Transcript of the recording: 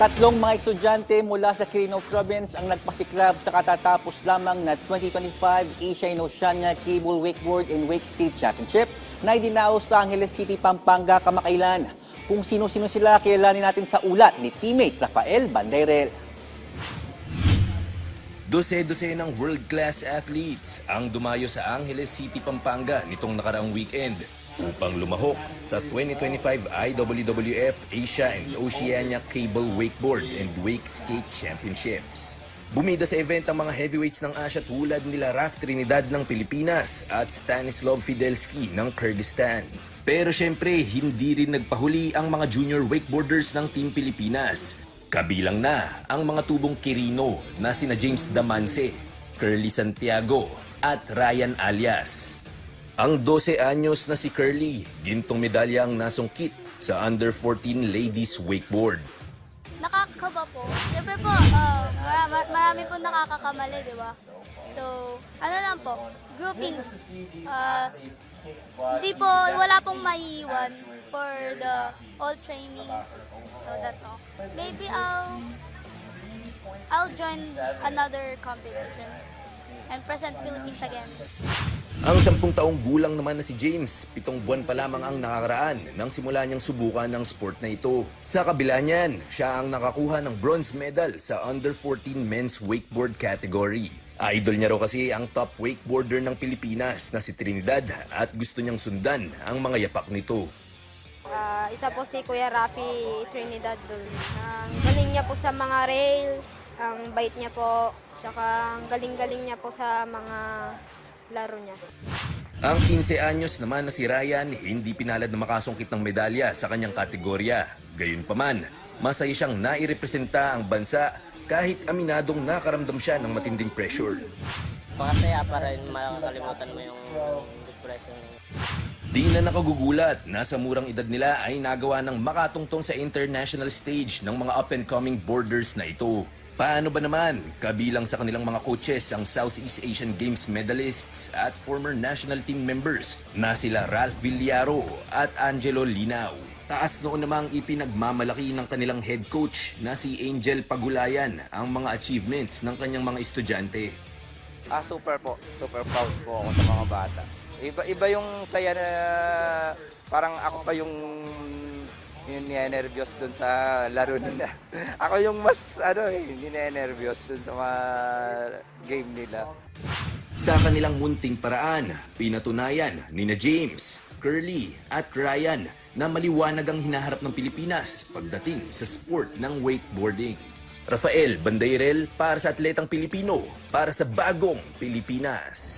Tatlong mga estudyante mula sa Quirino Province ang nagpasiklab sa katatapos lamang na 2025 Asian and Oceania Cable Wakeboard and Wake Skate Championship na idinaos sa Angeles City, Pampanga kamakailan. Kung sino-sino sila, kilalanin natin sa ulat ni teammate Rafael Bandairel. Dose-dose ng world-class athletes ang dumayo sa Angeles City, Pampanga nitong nakaraang weekend upang lumahok sa 2025 IWWF Asia and Oceania Cable Wakeboard and Wake Skate Championships. Bumida sa event ang mga heavyweights ng Asia tulad nila Raf Trinidad ng Pilipinas at Stanislav Fidelski ng Kyrgyzstan. Pero syempre, hindi rin nagpahuli ang mga junior wakeboarders ng Team Pilipinas. Kabilang na ang mga tubong Quirino na sina James Damance, Curly Santiago at Ryan Alias. Ang 12 anyos na si Curly, gintong medalya ang nasungkit sa Under-14 Ladies Wakeboard. Nakakaba po. Siyempre po, marami po nakakakamali, di ba? So, ano lang po, groupings. Hindi po, wala pong maiiwan for the all trainings. So, that's all. Maybe I'll join another competition and present Philippines again. Ang 10 taong gulang naman na si James, 7 buwan pa lamang ang nakakaraan nang simula niyang subukan ng sport na ito. Sa kabila niyan, siya ang nakakuha ng bronze medal sa Under-14 Men's Wakeboard category. Idol niya raw kasi ang top wakeboarder ng Pilipinas na si Trinidad at gusto niyang sundan ang mga yapak nito. Isa po si Kuya Rafi Trinidad dun. Ang galing niya po sa mga rails, ang bait niya po, saka ang galing-galing niya po sa mga laro niya. Ang 15 anyos naman na si Ryan hindi pinalad na makasungkit ng medalya sa kanyang kategorya. Gayunpaman, masaya siyang nairepresenta ang bansa kahit aminadong nakaramdam siya ng matinding pressure. Masaya pa rin, makakalimutan mo yung depression. Di na nakagugulat na sa murang edad nila ay nagawa ng makatungtong sa international stage ng mga up-and-coming boarders na ito. Paano ba naman? Kabilang sa kanilang mga coaches ang Southeast Asian Games medalists at former national team members na sila Ralph Villaro at Angelo Linao. Taas noon namang ipinagmamalaki ng kanilang head coach na si Angel Pagulayan ang mga achievements ng kanyang mga estudyante. Super po. Super proud po ako sa mga bata. Iba yung saya na parang ako pa yung ninenervyos dun sa laro nila. Ako yung mas ninenervyos dun sa mga game nila. Sa kanilang munting paraan, pinatunayan ni na James, Curly at Ryan na maliwanag ang hinaharap ng Pilipinas pagdating sa sport ng wakeboarding. Rafael Bandairel para sa Atletang Pilipino, para sa Bagong Pilipinas.